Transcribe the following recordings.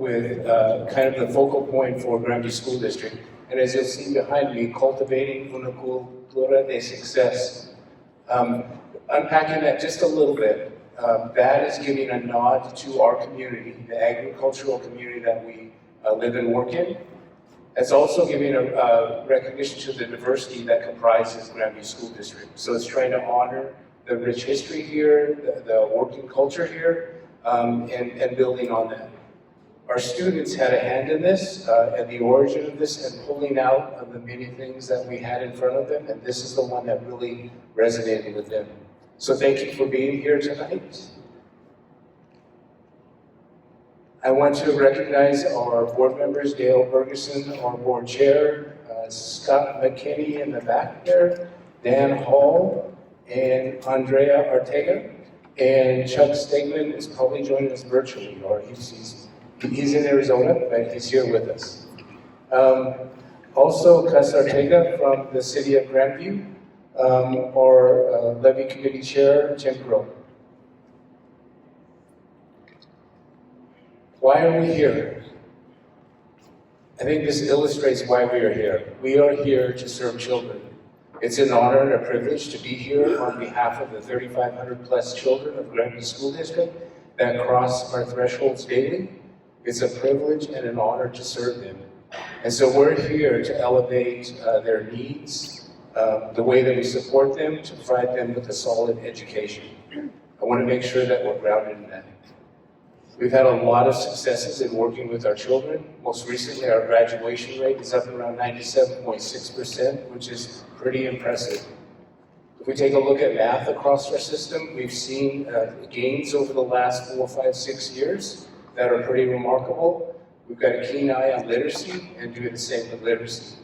with kind of the focal point for Grandview School District. And as you'll see behind me, cultivating una cultura de success. Unpacking that just a little bit, that is giving a nod to our community, the agricultural community that we live and work in. It's also giving a recognition to the diversity that comprises Grandview School District. So it's trying to honor the rich history here, the working culture here, and building on that. Our students had a hand in this, and the origin of this, and pulling out of the many things that we had in front of them, and this is the one that really resonated with them. So thank you for being here tonight. I want to recognize our board members, Dale Ferguson, our board chair, Scott McKinney in the back there, Dan Hall, and Andrea Ortega, and Chuck Stegman is probably joining us virtually, or he's in Arizona, but he's here with us. Also, Cas Ortega from the city of Grandview, our Levy Committee Chair, Tim Crow. Why are we here? I think this illustrates why we are here. We are here to serve children. It's an honor and a privilege to be here on behalf of the 3,500 plus children of Grandview School District that cross our thresholds daily. It's a privilege and an honor to serve them. And so we're here to elevate their needs, the way that we support them, to provide them with a solid education. I want to make sure that we're grounded in that. We've had a lot of successes in working with our children. Most recently, our graduation rate is up around 97.6%, which is pretty impressive. If we take a look at math across our system, we've seen gains over the last 4, 5, 6 years that are pretty remarkable. We've got a keen eye on literacy and doing the same with literacy.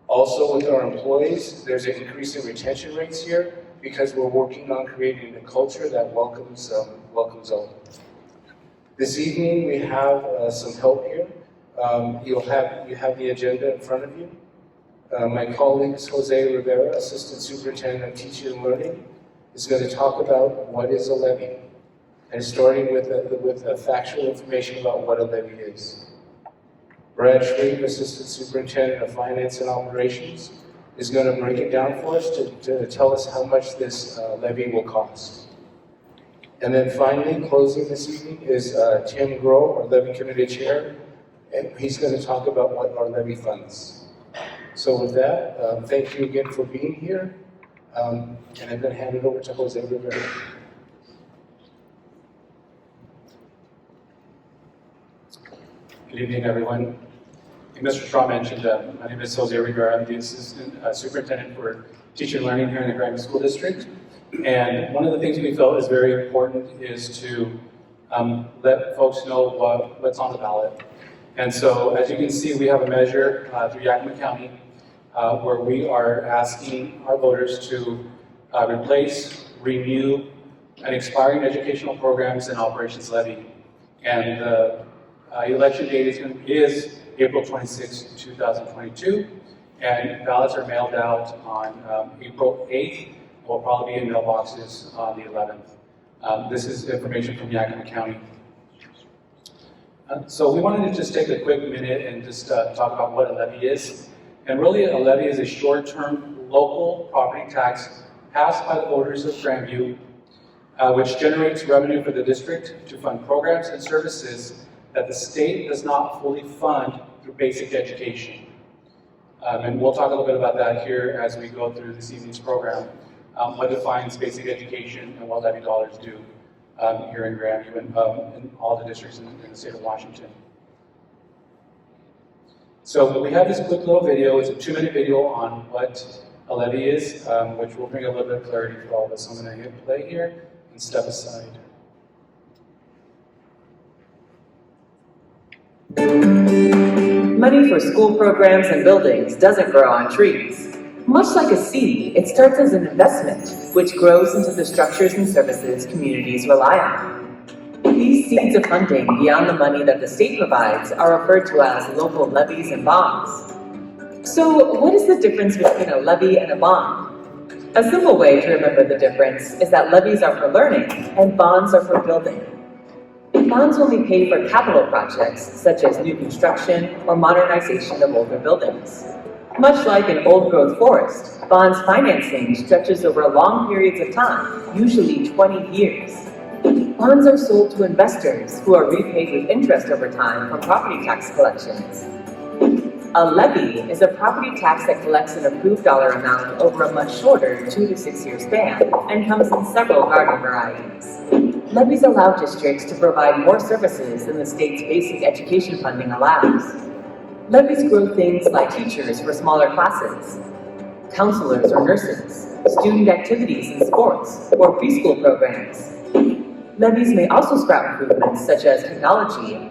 Also with our employees, there's an increase in retention rates here because we're working on creating a culture that welcomes all. This evening we have some help here. You have the agenda in front of you. My colleague Jose Rivera, Assistant Superintendent of Teaching and Learning, is going to talk about what is a levy, and starting with factual information about what a levy is. Brad Shreve, Assistant Superintendent of Finance and Operations, is going to break it down for us to tell us how much this levy will cost. And then finally, closing this evening is Tim Groh, our Levy Committee Chair, and he's going to talk about what our levy funds. So with that, thank you again for being here, and I'm going to hand it over to Jose Rivera. Good evening, everyone. Like Mr. Straw mentioned, my name is Jose Rivera. I'm the Assistant Superintendent for Teaching and Learning here in the Grandview School District. And one of the things we felt is very important is to let folks know what's on the ballot. And so, as you can see, we have a measure through Yakima County where we are asking our voters to replace, renew, an expiring educational programs and operations levy. And the election date is April 26, 2022, and ballots are mailed out on April 8th. Will probably be in mailboxes on the 11th. This is information from Yakima County. So we wanted to just take a quick minute and just talk about what a levy is. And really, a levy is a short-term local property tax passed by the voters of Grandview, which generates revenue for the district to fund programs and services that the state does not fully fund through basic education. And we'll talk a little bit about that here as we go through this evening's program. What defines basic education and what levy dollars do here in Grandview and in all the districts in the state of Washington. So we have this quick little video. It's a 2-minute video on what a levy is, which will bring a little bit of clarity for all of us. I'm going to hit play here and step aside. Money for school programs and buildings doesn't grow on trees. Much like a seed, it starts as an investment, which grows into the structures and services communities rely on. These seeds of funding beyond the money that the state provides are referred to as local levies and bonds. So what is the difference between a levy and a bond? A simple way to remember the difference is that levies are for learning and bonds are for building. Bonds only pay for capital projects such as new construction or modernization of older buildings. Much like an old-growth forest, bonds financing stretches over long periods of time, usually 20 years. Bonds are sold to investors who are repaid with interest over time from property tax collections. A levy is a property tax that collects an approved dollar amount over a much shorter 2 to 6 year span and comes in several garden varieties. Levies allow districts to provide more services than the state's basic education funding allows. Levies grow things like teachers for smaller classes, counselors or nurses, student activities and sports, or preschool programs. Levies may also sprout improvements such as technology,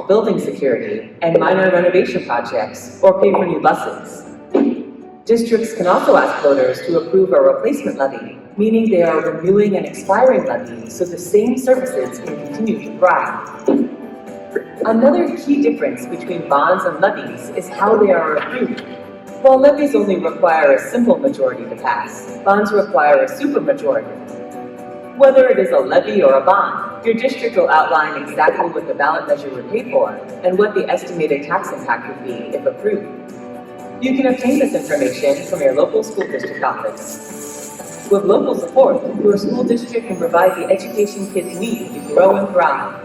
building security, and minor renovation projects, or pay for new buses. Districts can also ask voters to approve a replacement levy, meaning they are renewing an expiring levy so the same services can continue to thrive. Another key difference between bonds and levies is how they are approved. While levies only require a simple majority to pass, bonds require a supermajority. Whether it is a levy or a bond, your district will outline exactly what the ballot measure would pay for and what the estimated tax impact would be if approved. You can obtain this information from your local school district office. With local support, your school district can provide the education kids need to grow and thrive.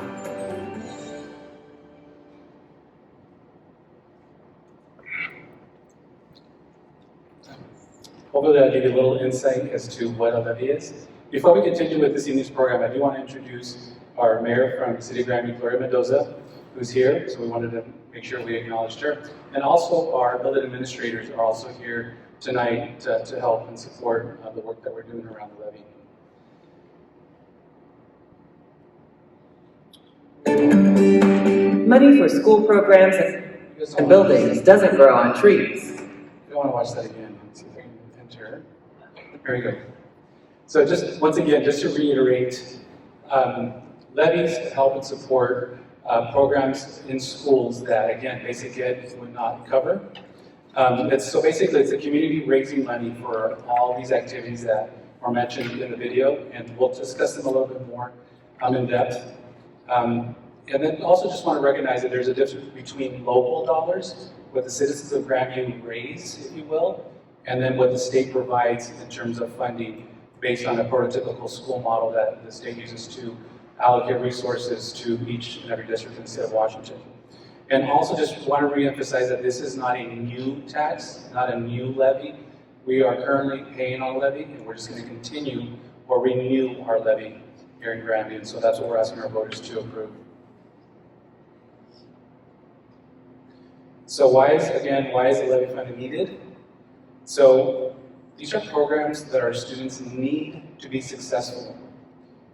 Hopefully that'll give you a little insight as to what a levy is. Before we continue with this evening's program, I do want to introduce our mayor from the City of Grandview, Gloria Mendoza, who's here, so we wanted to make sure we acknowledged her. And also our building administrators are also here tonight to help and support the work that we're doing around the levy. Money for school programs and buildings doesn't grow on trees. I want to watch that again. Let's see if I can enter. Here we go. So just, once again, just to reiterate, levies help and support programs in schools that, again, basic ed would not cover. So basically, it's a community raising money for all these activities that are mentioned in the video, and we'll discuss them a little bit more in depth. And then also just want to recognize that there's a difference between local dollars, what the citizens of Grandview raise, if you will, and then what the state provides in terms of funding based on a prototypical school model that the state uses to allocate resources to each and every district in the state of Washington. And also just want to reemphasize that this is not a new tax, not a new levy. We are currently paying on a levy, and we're just going to continue or renew our levy here in Grandview. And so that's what we're asking our voters to approve. So why is the levy fund needed? So these are programs that our students need to be successful.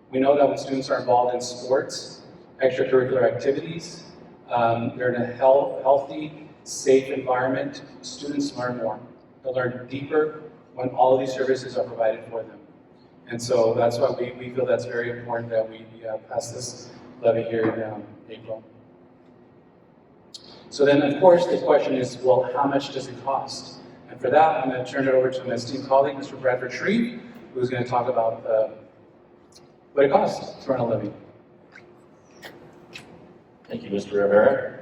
We know that when students are involved in sports, extracurricular activities, they're in a healthy, safe environment, students learn more. They'll learn deeper when all of these services are provided for them. And so that's why we feel that's very important that we pass this levy here in April. So then, of course, the question is, well, how much does it cost? And for that, I'm going to turn it over to my esteemed colleague, Mr. Bradford Shreve, who's going to talk about what it costs to run a levy. Thank you, Mr. Rivera.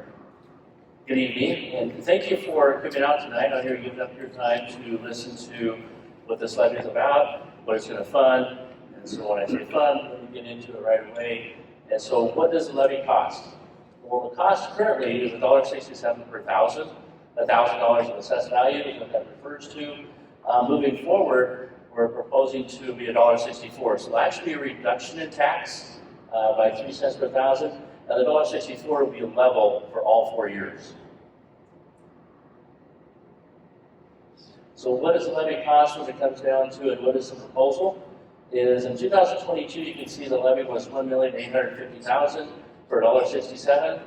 Good evening, and thank you for coming out tonight. I know you're giving up your time to listen to what this levy is about, what it's going to fund, and so when I say fund, let me get into it right away. And so what does the levy cost? Well, the cost currently is $1.67 per thousand. $1,000 of assessed value is what that refers to. Moving forward, we're proposing to be $1.64. So it'll actually be a reduction in tax by 3 cents per thousand. And the $1.64 will be level for all 4 years. So what does the levy cost when it comes down to it? What is the proposal? Is in 2022, you can see the levy was $1,850,000 for $1.67.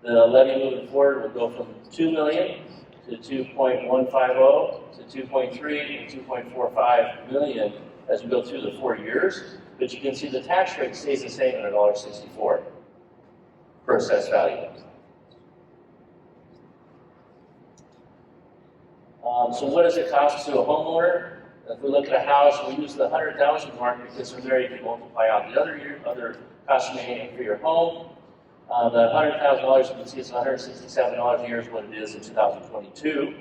The levy moving forward will go from $2 million to 2.150 to 2.3 and 2.45 million as we go through the 4 years. But you can see the tax rate stays the same at $1.64 per assessed value. So what does it cost to a homeowner? If we look at a house, we use the 100,000 mark because from there you can multiply out the other costuming for your home. The $100,000, you can see it's $167 a year is what it is in 2022.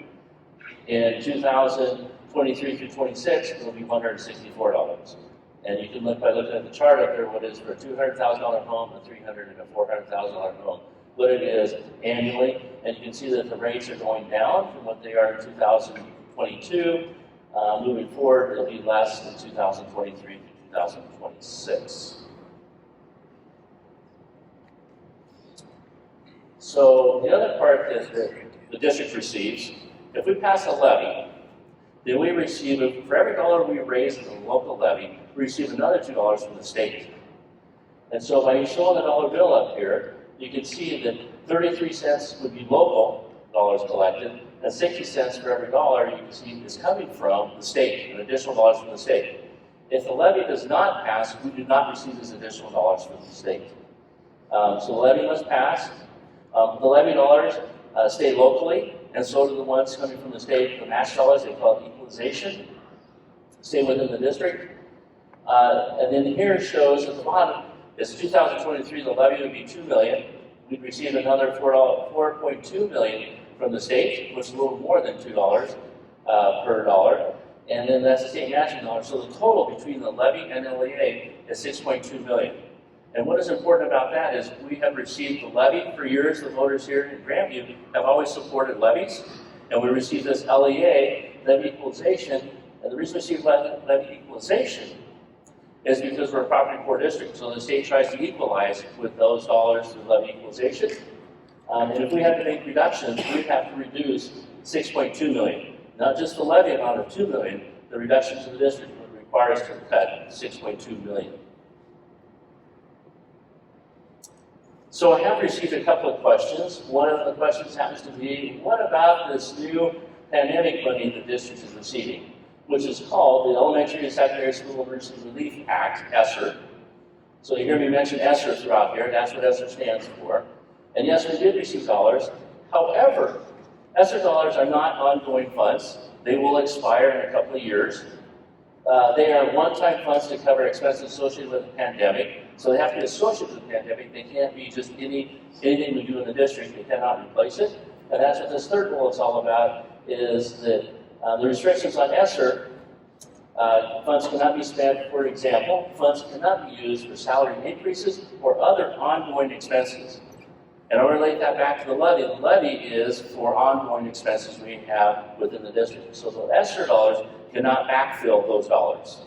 In 2023 through 26, it will be $164. And you can look by looking at the chart up there what it is for a $200,000 home, a $300,000 and a $400,000 home, what it is annually. And you can see that the rates are going down from what they are in 2022. Moving forward, it'll be less in 2023 through 2026. So the other part is that the district receives, if we pass a levy, then we receive, for every dollar we raise in the local levy, we receive another $2 from the state. And so by showing the dollar bill up here, you can see that 33 cents would be local dollars collected, and 60 cents for every dollar you can see is coming from the state, an additional dollars from the state. If the levy does not pass, we do not receive these additional dollars from the state. So the levy must pass. The levy dollars stay locally, and so do the ones coming from the state, the match dollars, they call it equalization, stay within the district. And then here shows at the bottom, it's 2023, the levy would be $2 million. We'd receive another $4.2 million from the state, which is a little more than $2 per dollar. And then that's the state matching dollars. So the total between the levy and LEA is $6.2 million. And what is important about that is we have received the levy for years. The voters here in Grandview have always supported levies. And we received this LEA, levy equalization. And the reason we receive levy equalization is because we're a property poor district. So the state tries to equalize with those dollars through levy equalization. And if we have to make reductions, we'd have to reduce $6.2 million. Not just the levy amount of $2 million, the reduction to the district would require us to cut $6.2 million. So I have received a couple of questions. One of the questions happens to be, what about this new pandemic money the district is receiving, which is called the Elementary and Secondary School Emergency Relief Act, ESSER. So you hear me mention ESSER throughout here, that's what ESSER stands for. And yes, we did receive dollars. However, ESSER dollars are not ongoing funds. They will expire in a couple of years. They are one-time funds to cover expenses associated with the pandemic. So they have to be associated with the pandemic. They can't be just anything we do in the district. They cannot replace it. And that's what this third bullet's all about, is that the restrictions on ESSER, funds cannot be spent, for example, funds cannot be used for salary increases or other ongoing expenses. And I'll relate that back to the levy. The levy is for ongoing expenses we have within the district. So the ESSER dollars cannot backfill those dollars.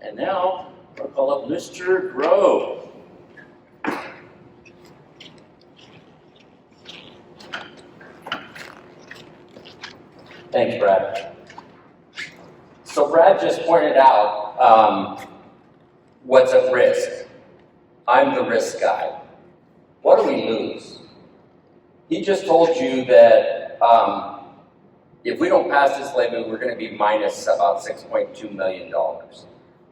And now, I'll call up Mr. Grove. Thanks, Brad. So Brad just pointed out what's at risk. I'm the risk guy. What do we lose? He just told you that if we don't pass this levy, we're going to be minus about $6.2 million.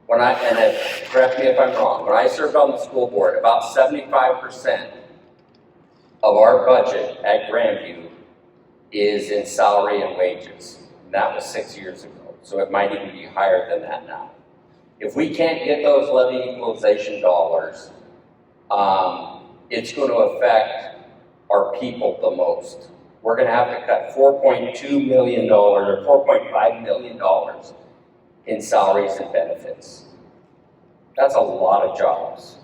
Correct me if I'm wrong, when I served on the school board, about 75% of our budget at Grandview is in salary and wages. And that was 6 years ago. So it might even be higher than that now. If we can't get those levy equalization dollars, it's going to affect our people the most. We're going to have to cut $4.2 million or $4.5 million in salaries and benefits. That's a lot of jobs.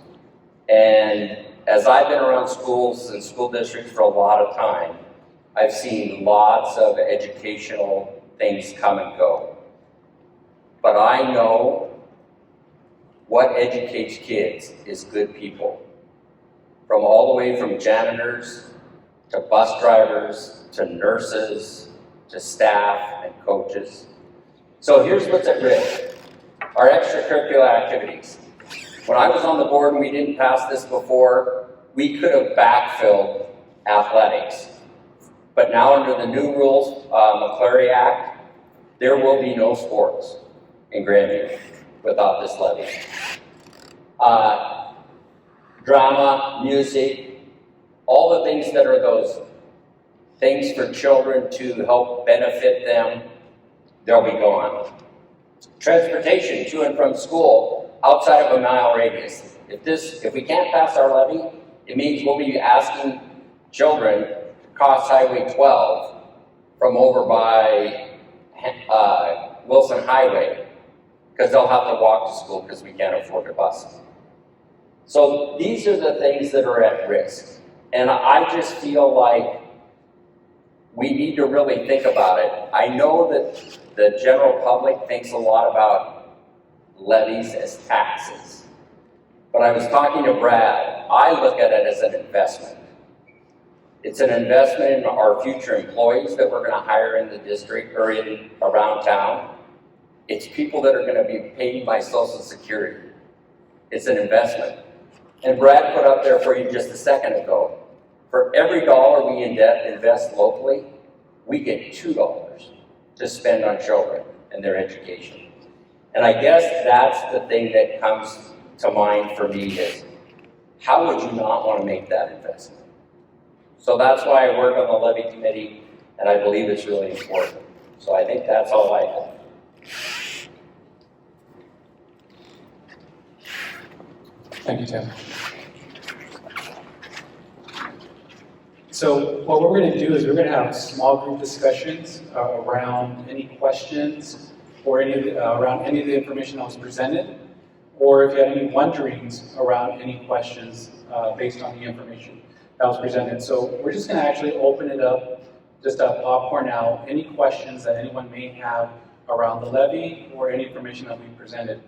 And as I've been around schools and school districts for a lot of time, I've seen lots of educational things come and go. But I know what educates kids is good people. From all the way from janitors, to bus drivers, to nurses, to staff and coaches. So here's what's at risk. Our extracurricular activities. When I was on the board and we didn't pass this before, we could have backfilled athletics. But now under the new rules, McCleary Act, there will be no sports in Grandview without this levy. Drama, music, all the things that are those things for children to help benefit them, they'll be gone. Transportation to and from school outside of a mile radius. If we can't pass our levy, it means we'll be asking children to cross Highway 12 from over by Wilson Highway, because they'll have to walk to school because we can't afford a bus. So these are the things that are at risk. And I just feel like we need to really think about it. I know that the general public thinks a lot about levies as taxes. But I was talking to Brad, I look at it as an investment. It's an investment in our future employees that we're going to hire in the district or around town. It's people that are going to be paying my Social Security. It's an investment. And Brad put up there for you just a second ago, for every dollar we invest locally, we get $2 to spend on children and their education. And I guess that's the thing that comes to mind for me is, how would you not want to make that investment? So that's why I work on the levy committee, and I believe it's really important. So I think that's all I have. Thank you, Tim. So what we're going to do is we're going to have small group discussions around any questions or around any of the information that was presented, or if you had any wonderings around any questions based on the information that was presented. So we're just going to actually open it up, just popcorn out any questions that anyone may have around the levy or any information that we presented.